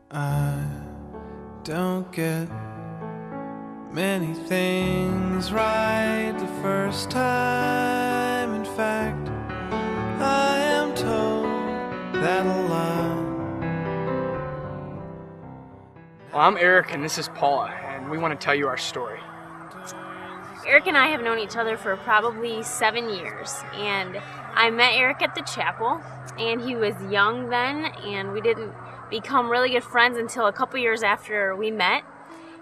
I don't get many things right the first time. In fact, I am told that a lot. Well, I'm Eric and this is Paula, and we want to tell you our story. Eric and I have known each other for probably 7 years, and I met Eric at the chapel, and he was young then, and we didn't become really good friends until a couple years after we met.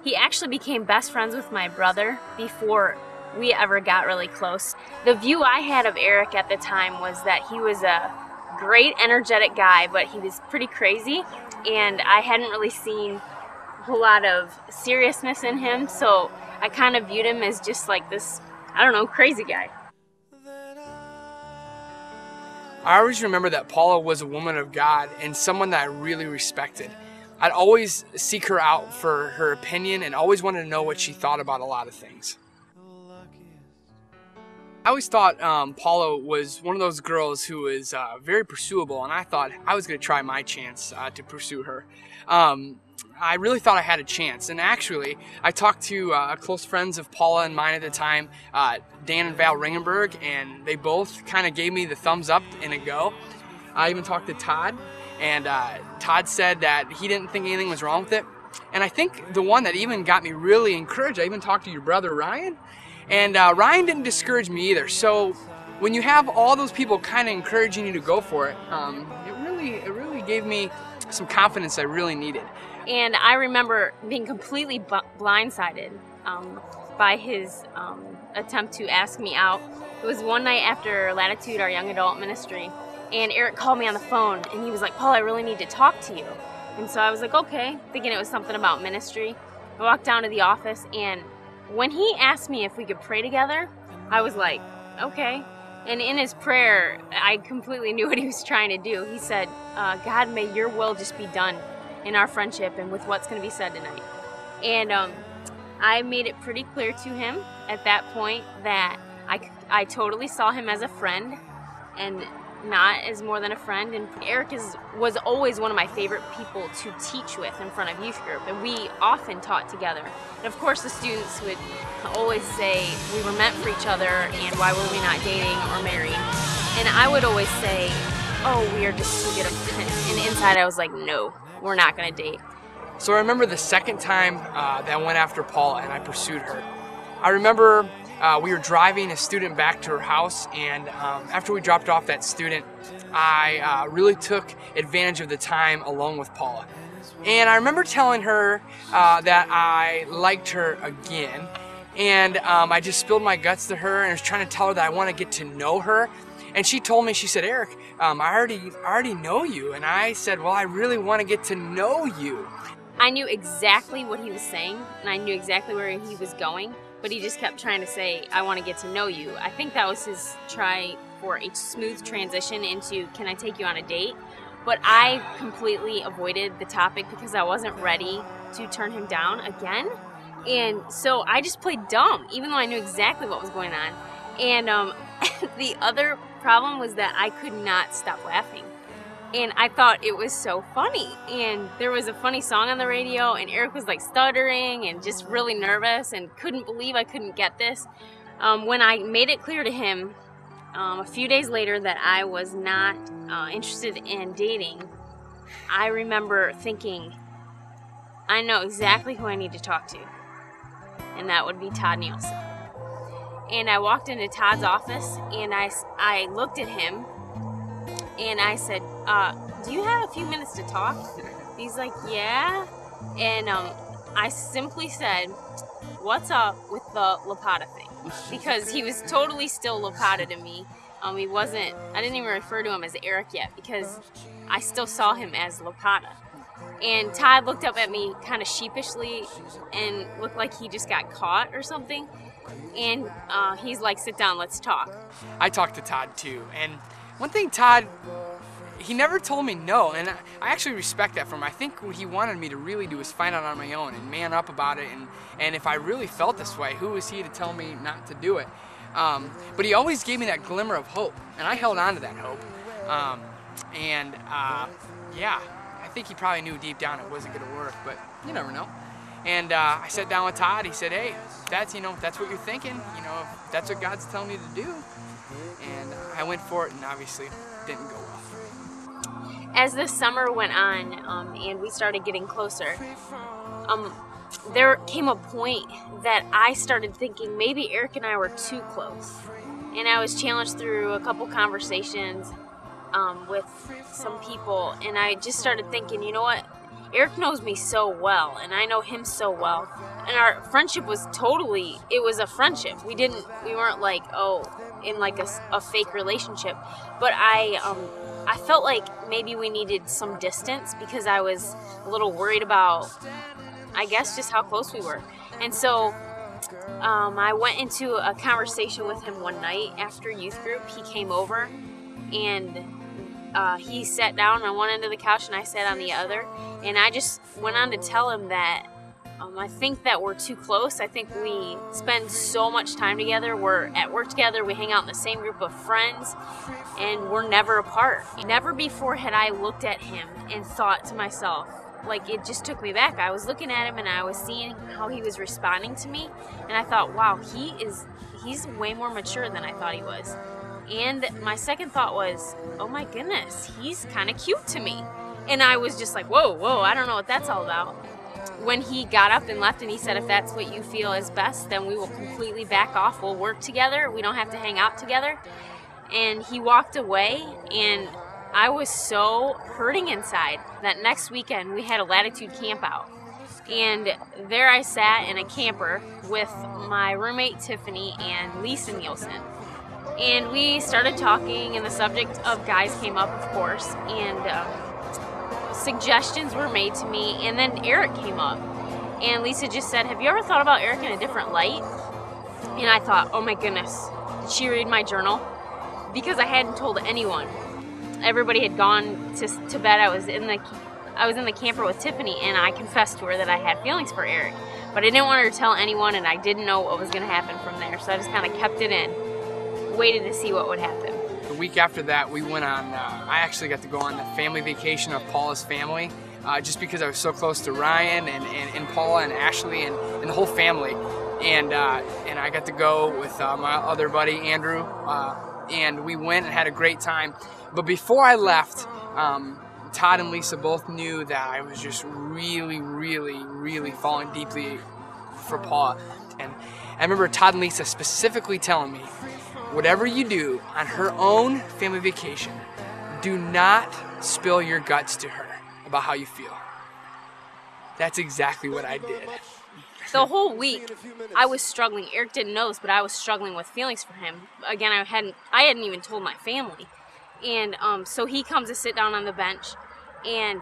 He actually became best friends with my brother before we ever got really close. The view I had of Eric at the time was that he was a great, energetic guy, but he was pretty crazy, and I hadn't really seen a whole lot of seriousness in him, so I kind of viewed him as just like this, I don't know, crazy guy. I always remember that Paula was a woman of God and someone that I really respected. I'd always seek her out for her opinion and always wanted to know what she thought about a lot of things. I always thought Paula was one of those girls who was very pursuable, and I thought I was going to try my chance to pursue her. I really thought I had a chance, and actually I talked to close friends of Paula and mine at the time, Dan and Val Ringenberg, and they both kind of gave me the thumbs up in a go. I even talked to Todd, and Todd said that he didn't think anything was wrong with it. And I think the one that even got me really encouraged, I even talked to your brother Ryan, and Ryan didn't discourage me either. So when you have all those people kind of encouraging you to go for it, it really gave me some confidence I really needed. And I remember being completely blindsided by his attempt to ask me out. It was one night after Latitude, our young adult ministry, and Eric called me on the phone, and he was like, "Paul, I really need to talk to you." And so I was like, okay, thinking it was something about ministry. I walked down to the office, and when he asked me if we could pray together, I was like, okay. And in his prayer, I completely knew what he was trying to do. He said, God, may your will just be done in our friendship and with what's going to be said tonight. And I made it pretty clear to him at that point that I totally saw him as a friend and not as more than a friend. And Eric was always one of my favorite people to teach with in front of youth group, and we often taught together. And of course the students would always say we were meant for each other and why were we not dating or married. And I would always say, oh, we are just too good of friends. And inside I was like, no, we're not going to date. So I remember the second time that I went after Paula and I pursued her. I remember we were driving a student back to her house, and after we dropped off that student, I really took advantage of the time alone with Paula. And I remember telling her that I liked her again, and I just spilled my guts to her and I was trying to tell her that I want to get to know her. And she told me, she said, Eric, I already know you. And I said, well, I really want to get to know you. I knew exactly what he was saying, and I knew exactly where he was going, but he just kept trying to say, I want to get to know you. I think that was his try for a smooth transition into, can I take you on a date? But I completely avoided the topic because I wasn't ready to turn him down again. And so I just played dumb, even though I knew exactly what was going on. And the other problem was that I could not stop laughing. And I thought it was so funny. And there was a funny song on the radio, and Eric was like stuttering and just really nervous and couldn't believe I couldn't get this. When I made it clear to him a few days later that I was not interested in dating, I remember thinking, I know exactly who I need to talk to. And that would be Todd Nielsen. And I walked into Todd's office, and I looked at him, and I said, do you have a few minutes to talk? He's like, yeah. And I simply said, what's up with the Lapata thing? Because he was totally still Lapata to me. I didn't even refer to him as Eric yet because I still saw him as Lapata. And Todd looked up at me kind of sheepishly and looked like he just got caught or something. And he's like, sit down, let's talk. I talked to Todd too. And one thing Todd, he never told me no, and I actually respect that from him. I think what he wanted me to really do was find out on my own and man up about it. And if I really felt this way, who was he to tell me not to do it? But he always gave me that glimmer of hope, and I held on to that hope. Yeah, I think he probably knew deep down it wasn't going to work, but you never know. And I sat down with Todd. He said, hey, that's what you're thinking, if that's what God's telling you to do. And I went for it, and obviously didn't go well. As the summer went on, and we started getting closer, there came a point that I started thinking maybe Eric and I were too close. And I was challenged through a couple conversations with some people, and I just started thinking, you know what? Eric knows me so well, and I know him so well. And our friendship was it was a friendship. We weren't like, in like a fake relationship. But I felt like maybe we needed some distance because I was a little worried about, I guess, just how close we were. And so I went into a conversation with him one night after youth group. He came over, and he sat down on one end of the couch, and I sat on the other. And I just went on to tell him that I think that we're too close. I think we spend so much time together. We're at work together. We hang out in the same group of friends, and we're never apart. Never before had I looked at him and thought to myself, like, it just took me back. I was looking at him, and I was seeing how he was responding to me, and I thought, wow, he's way more mature than I thought he was. And my second thought was, oh my goodness, he's kind of cute to me. And I was just like, whoa, I don't know what that's all about. When he got up and left, and he said, if that's what you feel is best, then we will completely back off. We'll work together. We don't have to hang out together. And he walked away, and I was so hurting inside. That next weekend, we had a Latitude camp out. And there I sat in a camper with my roommate, Tiffany, and Lisa Nielsen. And we started talking, and the subject of guys came up, of course, and suggestions were made to me, and then Eric came up. And Lisa just said, have you ever thought about Eric in a different light? And I thought, oh my goodness, did she read my journal? Because I hadn't told anyone. Everybody had gone to bed. I was in the camper with Tiffany, and I confessed to her that I had feelings for Eric. But I didn't want her to tell anyone, and I didn't know what was going to happen from there. So I just kind of kept it in, waited to see what would happen. The week after that, we went on, I actually got to go on the family vacation of Paula's family, just because I was so close to Ryan and Paula and Ashley and the whole family. And I got to go with my other buddy, Andrew, and we went and had a great time. But before I left, Todd and Lisa both knew that I was just really, really, really falling deeply for Paula. And I remember Todd and Lisa specifically telling me, whatever you do on her own family vacation, do not spill your guts to her about how you feel. That's exactly what I did. The whole week, I was struggling. Eric didn't know this, but I was struggling with feelings for him. Again, I hadn't even told my family. And so he comes to sit down on the bench, and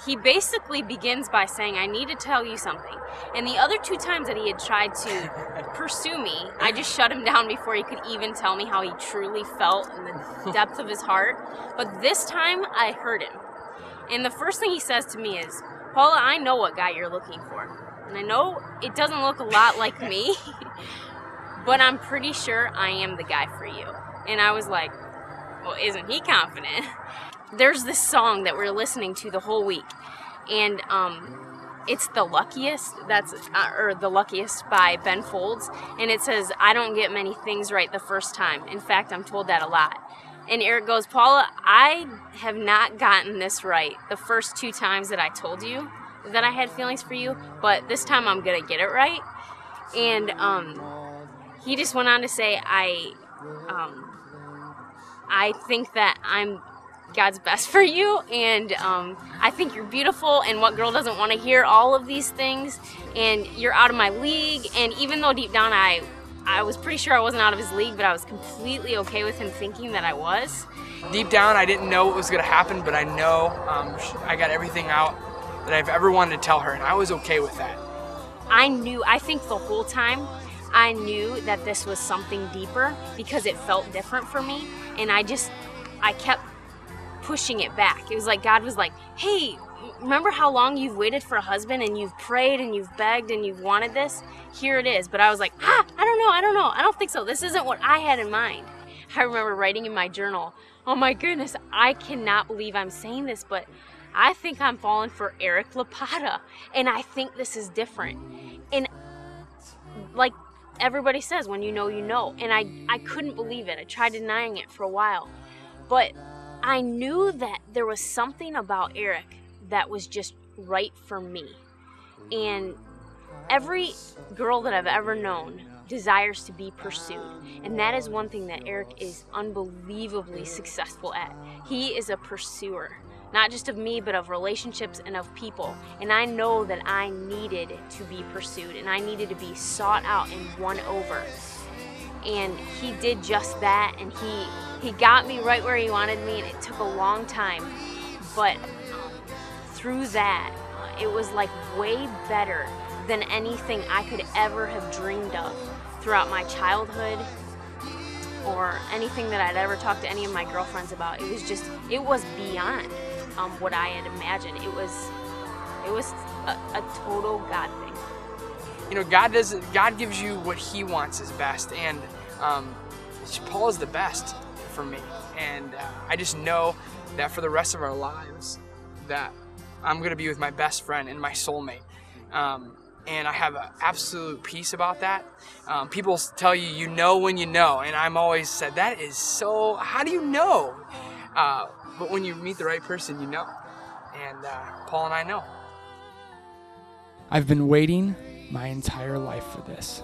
he basically begins by saying, I need to tell you something. And the other two times that he had tried to pursue me, I just shut him down before he could even tell me how he truly felt in the depth of his heart. But this time, I heard him. And the first thing he says to me is, Paula, I know what guy you're looking for. And I know it doesn't look a lot like me, but I'm pretty sure I am the guy for you. And I was like, well, isn't he confident? There's this song that we're listening to the whole week, and it's The Luckiest. Or The Luckiest by Ben Folds, and it says, I don't get many things right the first time. In fact, I'm told that a lot. And Eric goes, Paula, I have not gotten this right the first two times that I told you that I had feelings for you, but this time I'm gonna get it right. And he just went on to say, I think that I'm God's best for you, and I think you're beautiful, and what girl doesn't want to hear all of these things, and you're out of my league. And even though deep down I was pretty sure I wasn't out of his league, but I was completely okay with him thinking that I was. Deep down, I didn't know what was going to happen, but I know I got everything out that I've ever wanted to tell her, and I was okay with that. I think the whole time, I knew that this was something deeper because it felt different for me, and I kept pushing it back. It was like God was like, hey, remember how long you've waited for a husband, and you've prayed and you've begged and you've wanted this? Here it is. But I was like, I don't know. I don't think so. This isn't what I had in mind. I remember writing in my journal, oh my goodness, I cannot believe I'm saying this, but I think I'm falling for Eric Lapata, and I think this is different. And like everybody says, when you know, you know. And I couldn't believe it. I tried denying it for a while. But I knew that there was something about Eric that was just right for me. And every girl that I've ever known desires to be pursued. And that is one thing that Eric is unbelievably successful at. He is a pursuer. Not just of me, but of relationships and of people. And I know that I needed to be pursued, and I needed to be sought out and won over. And he did just that, and he got me right where he wanted me, and it took a long time. But through that, it was like way better than anything I could ever have dreamed of throughout my childhood, or anything that I'd ever talked to any of my girlfriends about. It was beyond what I had imagined. It was a total God thing. You know, God gives you what He wants is best, and Paul is the best for me. And I just know that for the rest of our lives, that I'm gonna be with my best friend and my soulmate. And I have an absolute peace about that. People tell you, you know when you know, and I'm always said, that is so, how do you know? But when you meet the right person, you know. And Paul and I know. I've been waiting my entire life for this.